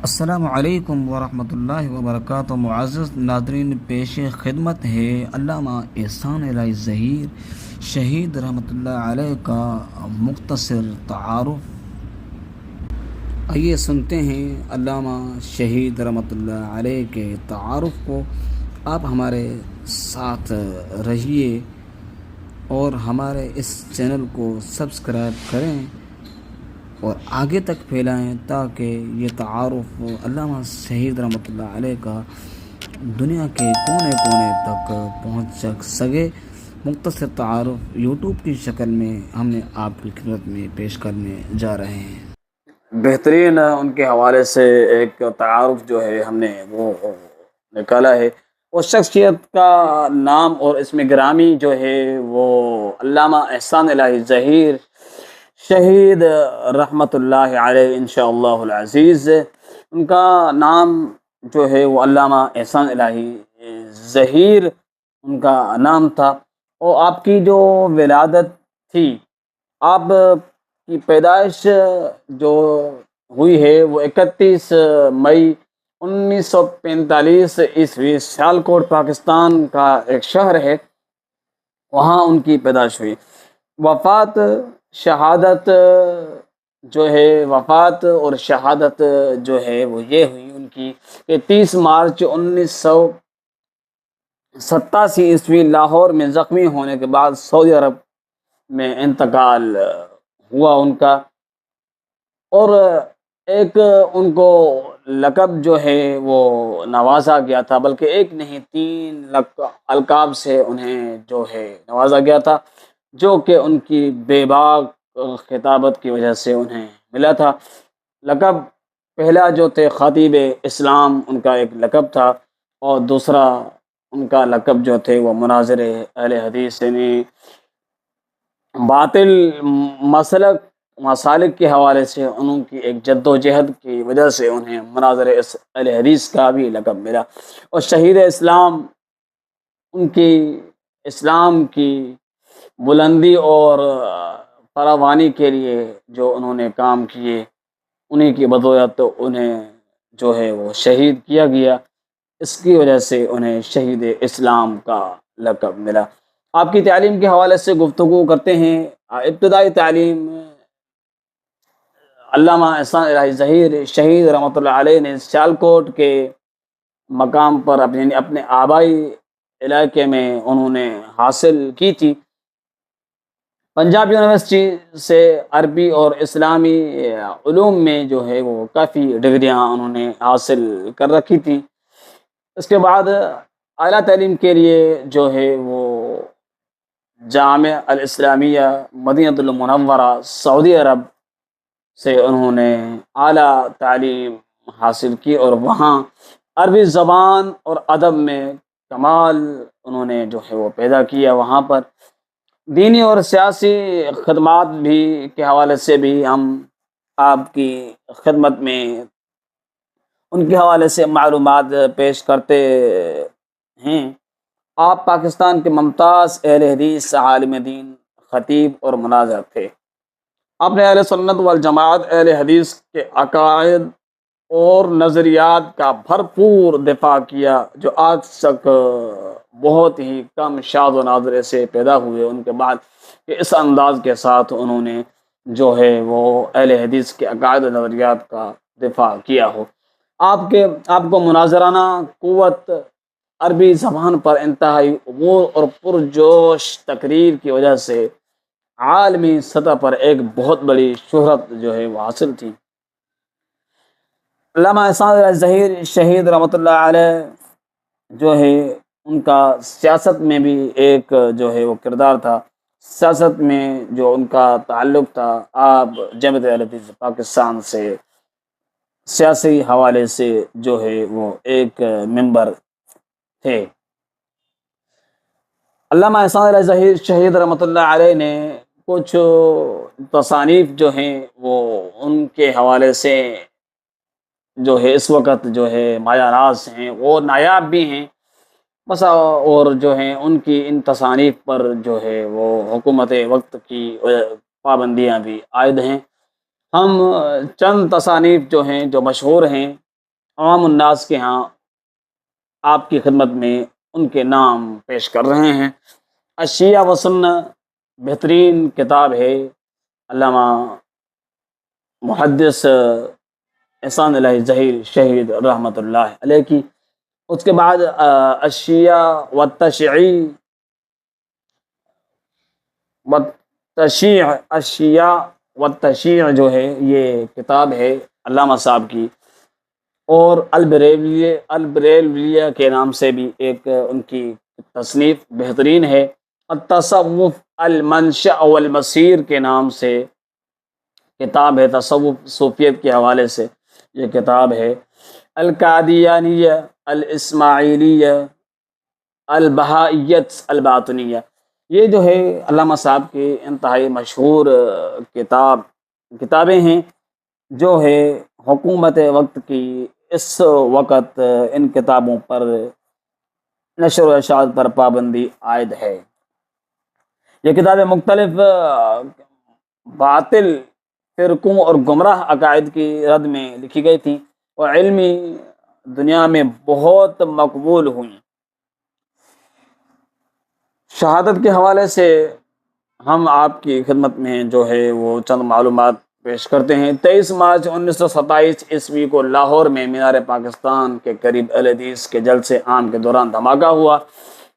السلام علیکم ورحمۃ اللہ وبرکاتہ۔ معزز ناظرین، پیش خدمت ہے علامہ احسان الہی ظہیر شہید رحمۃ اللہ علیہ کا مختصر تعارف۔ آئیے سنتے ہیں علامہ شہید رحمۃ اللہ علیہ کے تعارف کو۔ آپ ہمارے ساتھ رہیے اور ہمارے اس چینل کو سبسکرائب کریں اور آگے تک پھیلائیں تاکہ یہ تعارف علامہ شہید رحمۃ اللہ علیہ کا دنیا کے کونے کونے تک پہنچ سکے۔ مختصر تعارف یوٹیوب کی شکل میں ہم نے آپ کی خدمت میں پیش کرنے جا رہے ہیں۔ بہترین ان کے حوالے سے ایک تعارف جو ہے ہم نے وہ نکالا ہے۔ وہ شخصیت کا نام اور اسم گرامی جو ہے وہ علامہ احسان الہی ظہیر شہید رحمۃ اللہ علیہ انشاءاللہ العزیز۔ ان کا نام جو ہے وہ علامہ احسان الہی ظہیر ان کا نام تھا، اور آپ کی جو ولادت تھی، آپ کی پیدائش جو ہوئی ہے وہ 31 مئی 1945 عیسوی، سیالکوٹ پاکستان کا ایک شہر ہے، وہاں ان کی پیدائش ہوئی۔ وفات شہادت جو ہے وفات اور شہادت جو ہے وہ یہ ہوئی ان کی کہ 30 مارچ 1987 عیسوی لاہور میں زخمی ہونے کے بعد سعودی عرب میں انتقال ہوا ان کا۔ اور ایک ان کو لقب جو ہے وہ نوازا گیا تھا، بلکہ ایک نہیں 3 القاب سے انہیں جو ہے نوازا گیا تھا، جو کہ ان کی بے باک خطابت کی وجہ سے انہیں ملا تھا۔ لقب پہلا جو تھے خطیب اسلام، ان کا ایک لقب تھا، اور دوسرا ان کا لقب جو تھے وہ مناظر اہل حدیث، یعنی باطل مسالک کے حوالے سے انہوں کی ایک جد و جہد کی وجہ سے انہیں مناظر اہل حدیث کا بھی لقب ملا۔ اور شہید اسلام، ان کی اسلام کی بلندی اور فراوانی کے لیے جو انہوں نے کام کیے، انہیں کی بدولت انہیں جو ہے وہ شہید کیا گیا، اس کی وجہ سے انہیں شہید اسلام کا لقب ملا۔ آپ کی تعلیم کے حوالے سے گفتگو کرتے ہیں۔ ابتدائی تعلیم علامہ احسان الہی ظہیر شہید رحمۃ اللہ علیہ نے سیالکوٹ کے مقام پر اپنے آبائی علاقے میں انہوں نے حاصل کی تھی۔ پنجاب یونیورسٹی سے عربی اور اسلامی علوم میں جو ہے وہ کافی ڈگریاں انہوں نے حاصل کر رکھی تھیں۔ اس کے بعد اعلیٰ تعلیم کے لیے جو ہے وہ جامعہ الاسلامیہ مدینہ المنورہ سعودی عرب سے انہوں نے اعلیٰ تعلیم حاصل کی، اور وہاں عربی زبان اور ادب میں کمال انہوں نے جو ہے وہ پیدا کیا۔ وہاں پر دینی اور سیاسی خدمات بھی کے حوالے سے بھی ہم آپ کی خدمت میں ان کے حوالے سے معلومات پیش کرتے ہیں۔ آپ پاکستان کے ممتاز اہل حدیث، عالم دین، خطیب اور مناظر تھے۔ آپ نے اہل سنت والجماعت، اہل حدیث کے عقائد اور نظریات کا بھرپور دفاع کیا، جو آج تک بہت ہی کم شاذ و نادر سے پیدا ہوئے ان کے بعد کہ اس انداز کے ساتھ انہوں نے جو ہے وہ اہل حدیث کے عقائد و نظریات کا دفاع کیا ہو۔ آپ کو مناظرانہ قوت، عربی زبان پر انتہائی امور اور پرجوش تقریر کی وجہ سے عالمی سطح پر ایک بہت بڑی شہرت جو ہے وہ حاصل تھی۔ علامہ احسان الہی ظہیر شہید رحمۃ اللہ علیہ جو ہے ان کا سیاست میں بھی ایک جو ہے وہ کردار تھا۔ سیاست میں جو ان کا تعلق تھا، آپ جمعیت اہل حدیث پاکستان سے سیاسی حوالے سے جو ہے وہ ایک ممبر تھے۔ علامہ احسان الہی ظہیر شہید رحمۃ اللہ علیہ نے کچھ تصانیف جو ہیں وہ ان کے حوالے سے جو ہے اس وقت جو ہے مایہ ناز ہیں، وہ نایاب بھی ہیں بس، اور جو ہیں ان کی ان تصانیف پر جو ہے وہ حکومت وقت کی پابندیاں بھی عائد ہیں۔ ہم چند تصانیف جو ہیں جو مشہور ہیں عوام الناس کے ہاں آپ کی خدمت میں ان کے نام پیش کر رہے ہیں۔ اشیاء و سنہ بہترین کتاب ہے علامہ محدث احسان الہی ظہیر شہید رحمۃ اللہ علیہ کی۔ اس کے بعد اشیاء و تشیع اشیاء و تشیع جو ہے یہ کتاب ہے علامہ صاحب کی، اور البریلویہ کے نام سے بھی ایک ان کی تصنیف بہترین ہے۔ التصوف المنشأ والمصیر کے نام سے کتاب ہے، تصوف صوفیت کے حوالے سے یہ کتاب ہے۔ القادیانیہ، الاسماعیلیہ، البہائیت الباطنیہ، یہ جو ہے علامہ صاحب کی انتہائی مشہور کتابیں ہیں، جو ہے حکومت وقت کی اس وقت ان کتابوں پر نشر و اشاعت پر پابندی عائد ہے۔ یہ کتابیں مختلف باطل فرقوں اور گمراہ عقائد کی رد میں لکھی گئی تھیں اور علمی دنیا میں بہت مقبول ہوئیں۔ شہادت کے حوالے سے ہم آپ کی خدمت میں جو ہے وہ چند معلومات پیش کرتے ہیں۔ 23 مارچ 1927 عیسوی کو لاہور میں مینار پاکستان کے قریب اہل حدیث کے جلسے عام کے دوران دھماکہ ہوا،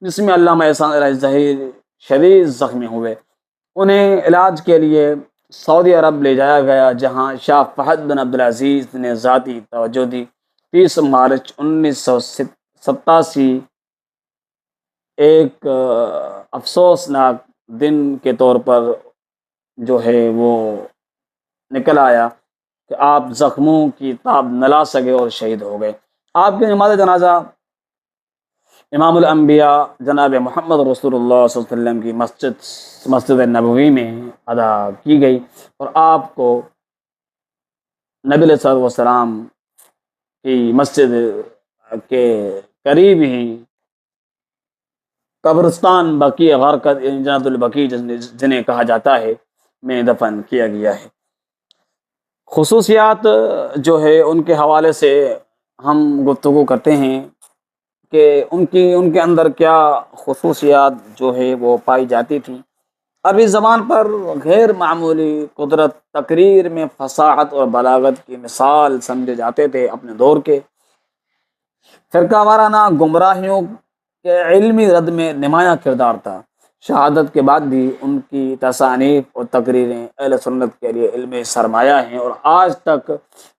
جس میں علامہ احسان الہی ظہیر شدید زخمی ہوئے۔ انہیں علاج کے لیے سعودی عرب لے جایا گیا، جہاں شاہ فہد بن عبدالعزیز نے ذاتی توجہ دی۔ 30 مارچ 1987 ایک افسوسناک دن کے طور پر جو ہے وہ نکل آیا کہ آپ زخموں کی تاب نہ لا سکے اور شہید ہو گئے۔ آپ کی نماز جنازہ امام الانبیاء جناب محمد رسول اللہ صلی اللہ علیہ وسلم کی مسجد نبوی میں ادا کی گئی، اور آپ کو نبی علیہ الصلوۃ والسلام کی مسجد کے قریب ہی قبرستان بقیع غرقد جنت البقیع جنہیں کہا جاتا ہے میں دفن کیا گیا ہے۔ خصوصیات جو ہے ان کے حوالے سے ہم گفتگو کرتے ہیں کہ ان کے اندر کیا خصوصیات جو ہے وہ پائی جاتی تھیں۔ عربی زبان پر غیر معمولی قدرت، تقریر میں فصاحت اور بلاغت کی مثال سمجھے جاتے تھے اپنے دور کے۔ فرقہ وارانہ گمراہیوں کے علمی رد میں نمایاں کردار تھا۔ شہادت کے بعد بھی ان کی تصانیف اور تقریریں اہل سنت کے لیے علمی سرمایہ ہیں، اور آج تک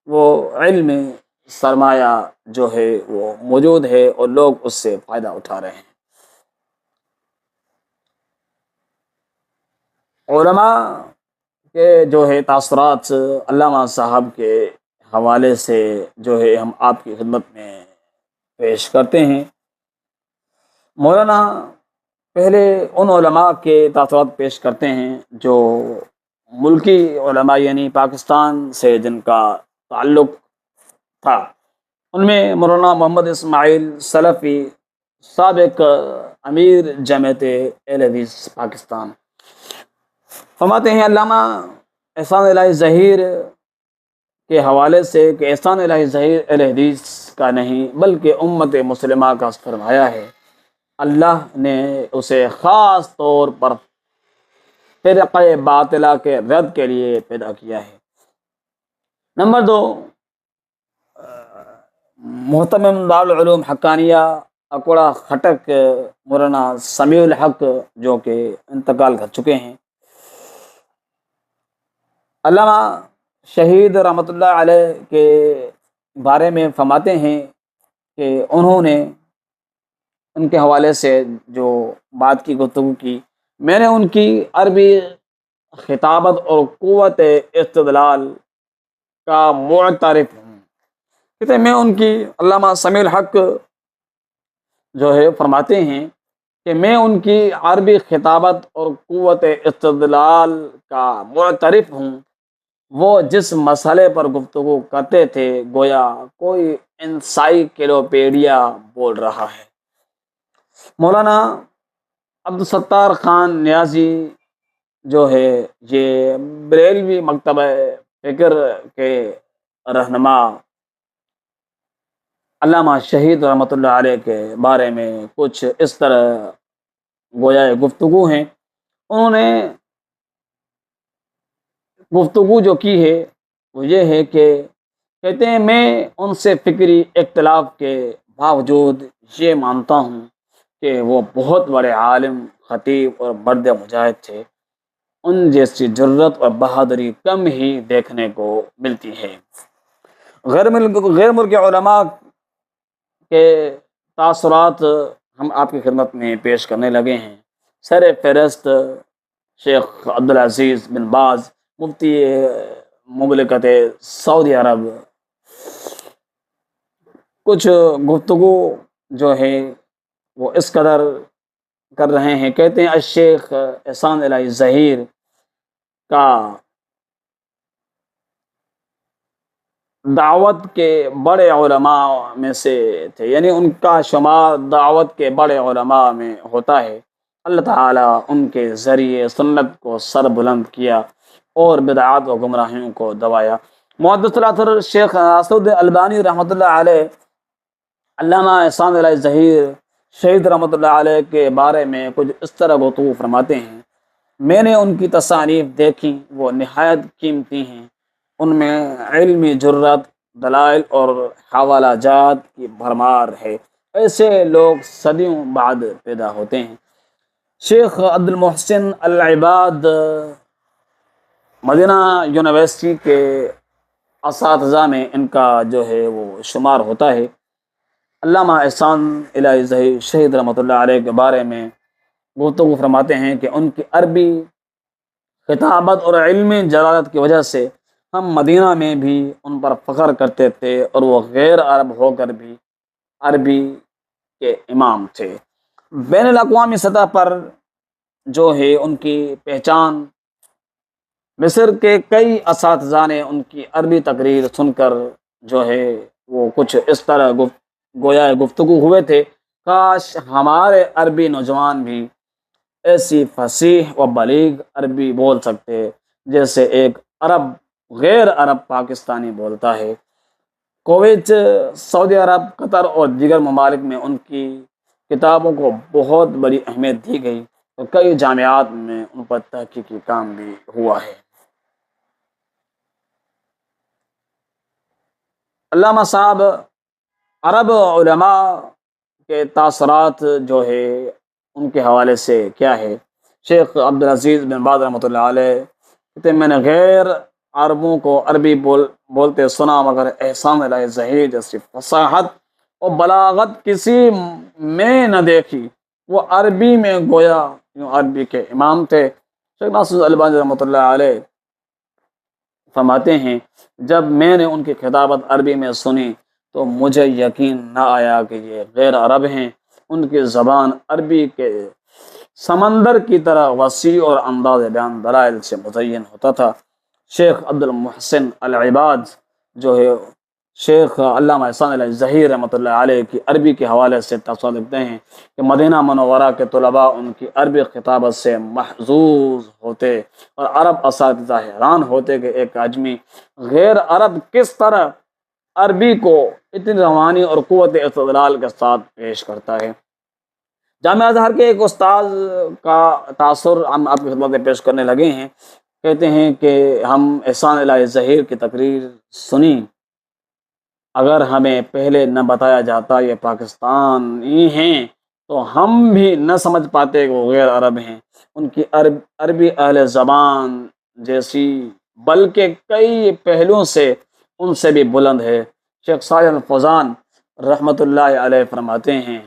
وہ علمی سرمایہ جو ہے وہ موجود ہے اور لوگ اس سے فائدہ اٹھا رہے ہیں۔ علماء کے جو ہے تاثرات علامہ صاحب کے حوالے سے جو ہے ہم آپ کی خدمت میں پیش کرتے ہیں۔ مولانا پہلے ان علماء کے تاثرات پیش کرتے ہیں جو ملکی علماء یعنی پاکستان سے جن کا تعلق تھا۔ ان میں مولانا محمد اسماعیل سلفی، سابق امیر جمعیت اہل حدیث پاکستان، فرماتے ہیں علامہ احسان الہی ظہیر کے حوالے سے کہ احسان الہی ظہیر اہل حدیث کا نہیں بلکہ امت مسلمہ کا فرمایا ہے۔ اللہ نے اسے خاص طور پر فرقہ باطلہ کے رد کے لیے پیدا کیا ہے۔ نمبر 2، محتمم دارالعلوم حقانیہ اکوڑا خٹک مولانا سمیع الحق جو کہ انتقال کر چکے ہیں۔ علامہ شہید رحمۃ اللہ علیہ کے بارے میں فرماتے ہیں کہ انہوں نے ان کے حوالے سے جو بات کی گفتگو کی، میں نے ان کی عربی خطابت اور قوت استدلال کا معترف ہوں۔ کہتے ہیں میں ان کی، علامہ سمیع الحق جو ہے فرماتے ہیں کہ میں ان کی عربی خطابت اور قوت استدلال کا معترف ہوں۔ وہ جس مسئلے پر گفتگو کرتے تھے گویا کوئی انسائیکلوپیڈیا بول رہا ہے۔ مولانا عبدالستار خان نیازی جو ہے یہ بریلوی مکتبہ فکر کے رہنما علامہ شہید رحمۃ اللہ علیہ کے بارے میں کچھ اس طرح گویا گفتگو ہیں. انہوں نے گفتگو جو کی ہے وہ یہ ہے کہ کہتے ہیں میں ان سے فکری اختلاف کے باوجود یہ مانتا ہوں کہ وہ بہت بڑے عالم، خطیب اور مرد مجاہد تھے. ان جیسی جرت اور بہادری کم ہی دیکھنے کو ملتی ہے. غیر ملکی علماء کے تاثرات ہم آپ کی خدمت میں پیش کرنے لگے ہیں. سر فہرست شیخ عبدالعزیز بن باز، مفتی مملکت سعودی عرب، کچھ گفتگو جو ہے وہ اس قدر کر رہے ہیں. کہتے ہیں الشیخ احسان الہی ظہیر کا دعوت کے بڑے علماء میں سے تھے، یعنی ان کا شمار دعوت کے بڑے علماء میں ہوتا ہے. اللہ تعالیٰ ان کے ذریعے سنت کو سر بلند کیا اور بدعات و گمراہیوں کو دبایا. محدث الاثر شیخ ناصر الدین البانی رحمۃ اللہ علیہ علامہ احسان الہی ظہیر شہید رحمۃ اللہ علیہ کے بارے میں کچھ اس طرح گفتگو فرماتے ہیں. میں نے ان کی تصانیف دیکھی، وہ نہایت قیمتی ہیں. ان میں علمی جرت، دلائل اور حوالہ جات کی بھرمار ہے. ایسے لوگ صدیوں بعد پیدا ہوتے ہیں. شیخ عبد المحسن العباد مدینہ یونیورسٹی کے اساتذہ میں ان کا جو ہے وہ شمار ہوتا ہے. علامہ احسان الہی ظہیر شہید رحمۃ اللہ علیہ کے بارے میں گفتگو فرماتے ہیں کہ ان کی عربی خطابت اور علمی جلالت کی وجہ سے ہم مدینہ میں بھی ان پر فخر کرتے تھے، اور وہ غیر عرب ہو کر بھی عربی کے امام تھے. بین الاقوامی سطح پر جو ہے ان کی پہچان، مصر کے کئی اساتذہ نے ان کی عربی تقریر سن کر جو ہے وہ کچھ اس طرح گویا گفتگو ہوئے تھے، کاش ہمارے عربی نوجوان بھی ایسی فصیح و بلیغ عربی بول سکتے جیسے ایک عرب غیر عرب پاکستانی بولتا ہے. کویت، سعودی عرب، قطر اور دیگر ممالک میں ان کی کتابوں کو بہت بڑی اہمیت دی گئی اور کئی جامعات میں ان پر تحقیقی کام بھی ہوا ہے. علامہ صاحب عرب علماء کے تاثرات جو ہے ان کے حوالے سے کیا ہے. شیخ عبدالعزیز بن باز رحمۃ اللہ علیہ کہتے ہیں میں نے غیر عربوں کو عربی بولتے سنا، مگر احسان الہی ظہیر جیسی فصاحت اور بلاغت کسی میں نہ دیکھی. وہ عربی میں گویا یوں عربی کے امام تھے. شیخ ناصر البانی رحمۃ اللہ علیہ فرماتے ہیں جب میں نے ان کی خطابت عربی میں سنی تو مجھے یقین نہ آیا کہ یہ غیر عرب ہیں. ان کی زبان عربی کے سمندر کی طرح وسیع اور انداز بیان دلائل سے مزین ہوتا تھا. شیخ عبد المحسن العباد جو ہے شیخ علامہ احسان الہی ظہیر رحمۃ اللہ علیہ کی عربی کے حوالے سے تاثر لکھتے ہیں کہ مدینہ منورہ کے طلباء ان کی عربی خطابت سے محظوظ ہوتے اور عرب اساتذہ حیران ہوتے کہ ایک اجمی غیر عرب کس طرح عربی کو اتنی روانی اور قوت استدلال کے ساتھ پیش کرتا ہے. جامعہ ازہر کے ایک استاذ کا تاثر ہم آپ کی خدمت میں پیش کرنے لگے ہیں. کہتے ہیں کہ ہم احسان الہی ظہیر کی تقریر سنی، اگر ہمیں پہلے نہ بتایا جاتا یہ پاکستانی ہیں تو ہم بھی نہ سمجھ پاتے کہ وہ غیر عرب ہیں. ان کی عربی اہل زبان جیسی بلکہ کئی پہلوؤں سے ان سے بھی بلند ہے. شیخ صالح الفوزان رحمۃ اللہ علیہ فرماتے ہیں،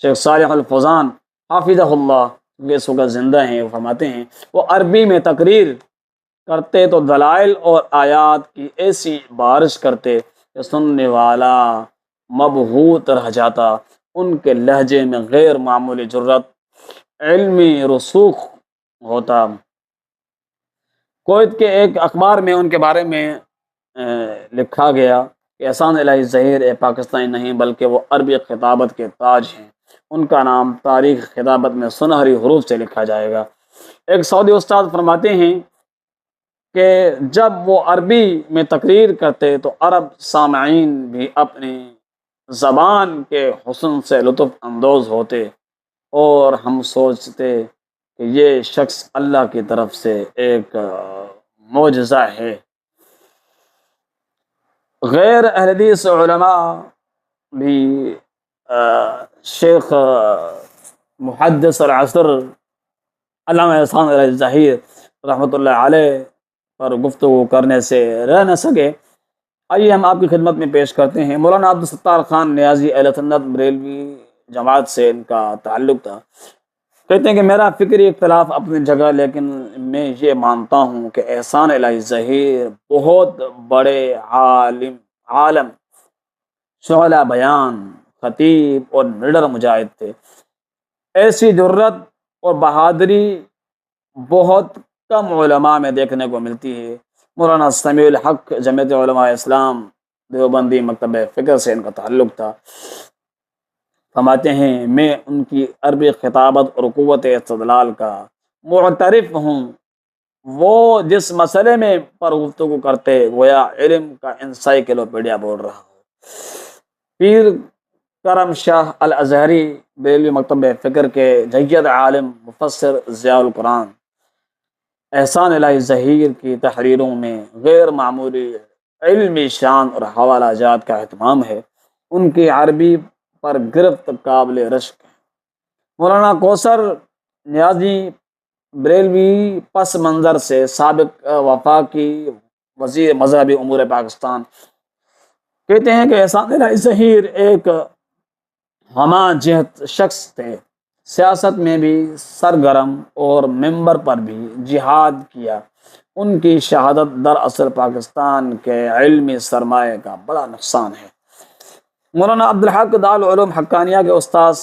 شیخ صالح الفوزان حافظہ اللہ کے اس وقت زندہ ہیں، وہ فرماتے ہیں وہ عربی میں تقریر کرتے تو دلائل اور آیات کی ایسی بارش کرتے کہ سننے والا مبہوت رہ جاتا. ان کے لہجے میں غیر معمولی جرت، علمی رسوخ ہوتا. کویت کے ایک اخبار میں ان کے بارے میں لکھا گیا کہ احسان الہی ظہیر ایک پاکستانی نہیں بلکہ وہ عربی خطابت کے تاج ہیں. ان کا نام تاریخ خطابت میں سنہری حروف سے لکھا جائے گا. ایک سعودی استاد فرماتے ہیں کہ جب وہ عربی میں تقریر کرتے تو عرب سامعین بھی اپنی زبان کے حسن سے لطف اندوز ہوتے اور ہم سوچتے کہ یہ شخص اللہ کی طرف سے ایک معجزہ ہے۔ غیر اہل حدیث علماء بھی شیخ محدث العصر علامہ احسان علیہ ظاہر رحمۃ اللہ علیہ پر گفتگو کرنے سے رہ نہ سکے۔ آئیے ہم آپ کی خدمت میں پیش کرتے ہیں۔ مولانا عبدالستار خان نیازی اہل سنت بریلوی جماعت سے ان کا تعلق تھا۔ کہتے ہیں کہ میرا فکری اختلاف اپنی جگہ، لیکن میں یہ مانتا ہوں کہ احسان الہی ظہیر بہت بڑے عالم، شعلہ بیان، خطیب اور نڈر مجاہد تھے۔ ایسی جرت اور بہادری بہت کم علماء میں دیکھنے کو ملتی ہے۔ مولانا سمیع الحق جمعیت علماء اسلام دیوبندی مکتب فکر سے ان کا تعلق تھا۔ فرماتے ہیں میں ان کی عربی خطابت اور قوت استدلال کا معترف ہوں۔ وہ جس مسئلے میں پر گفتگو کرتے گویا علم کا انسائیکلوپیڈیا بول رہا ہو۔ پیر کرم شاہ الازہری بریلوی مکتب فکر کے جید عالم مفسر ضیاء القرآن احسان الہی ظہیر کی تحریروں میں غیر معمولی علمی شان اور حوالہ جات کا اہتمام ہے۔ ان کی عربی پر گرفت قابل رشک ہے۔ مولانا کوثر نیازی بریلوی پس منظر سے سابق وفاقی وزیر مذہبی امور پاکستان کہتے ہیں کہ احسان الہی ظہیر ایک ہمہ جہت شخص تھے، سیاست میں بھی سرگرم اور ممبر پر بھی جہاد کیا۔ ان کی شہادت دراصل پاکستان کے علمی سرمایہ کا بڑا نقصان ہے۔ مولانا عبدالحق دارالعلوم حقانیہ کے استاذ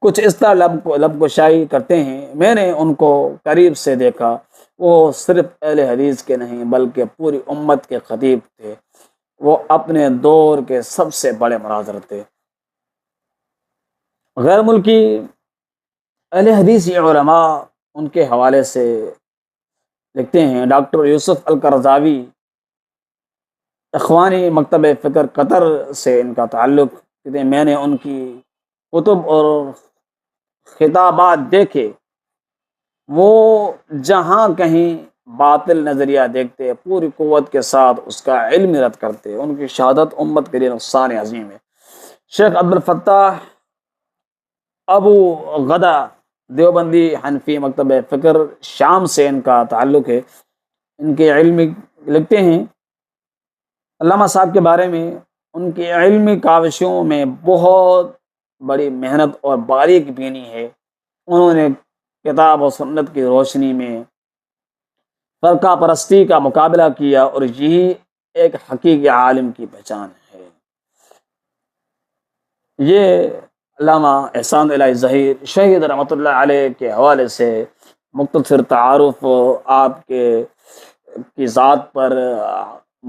کچھ اس طرح لب گشائی کرتے ہیں، میں نے ان کو قریب سے دیکھا، وہ صرف اہل حدیث کے نہیں بلکہ پوری امت کے خطیب تھے۔ وہ اپنے دور کے سب سے بڑے مناظر تھے۔ غیر ملکی اہل حدیثی علماء ان کے حوالے سے لکھتے ہیں۔ ڈاکٹر یوسف القرضاوی اخوانی مکتب فکر قطر سے ان کا تعلق، کہتے ہیں میں نے ان کی کتب اور خطابات دیکھے، وہ جہاں کہیں باطل نظریہ دیکھتے پوری قوت کے ساتھ اس کا علم رد کرتے۔ ان کی شہادت امت کے لیے نقصان عظیم ہے۔ شیخ عبدالفتاح ابو غدا دیوبندی حنفی مکتب فکر شام سے ان کا تعلق ہے۔ ان کے علمی لکھتے ہیں علامہ صاحب کے بارے میں، ان کی علمی کاوشوں میں بہت بڑی محنت اور باریک بینی ہے۔ انہوں نے کتاب و سنت کی روشنی میں فرقہ پرستی کا مقابلہ کیا اور یہی ایک حقیقی عالم کی پہچان ہے۔ یہ علامہ احسان الہی ظہیر شہید رحمۃ اللہ علیہ کے حوالے سے مختصر تعارف آپ کی ذات پر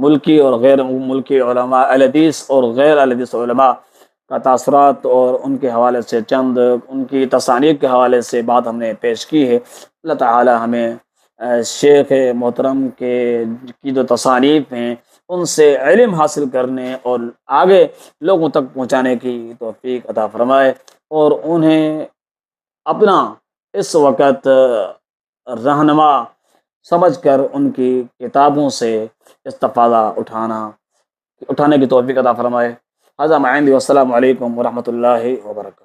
ملکی اور غیر ملکی علماء اہل حدیث اور غیر اہل حدیث علماء کا تاثرات اور ان کے حوالے سے چند ان کی تصانیف کے حوالے سے بات ہم نے پیش کی ہے۔ اللہ تعالی ہمیں شیخ محترم کی جو تصانیف ہیں ان سے علم حاصل کرنے اور آگے لوگوں تک پہنچانے کی توفیق عطا فرمائے، اور انہیں اپنا اس وقت رہنما سمجھ کر ان کی کتابوں سے استفادہ اٹھانے کی توفیق عطا فرمائے۔ ھذا ما عندی والسلام علیکم ورحمۃ اللہ وبرکاتہ۔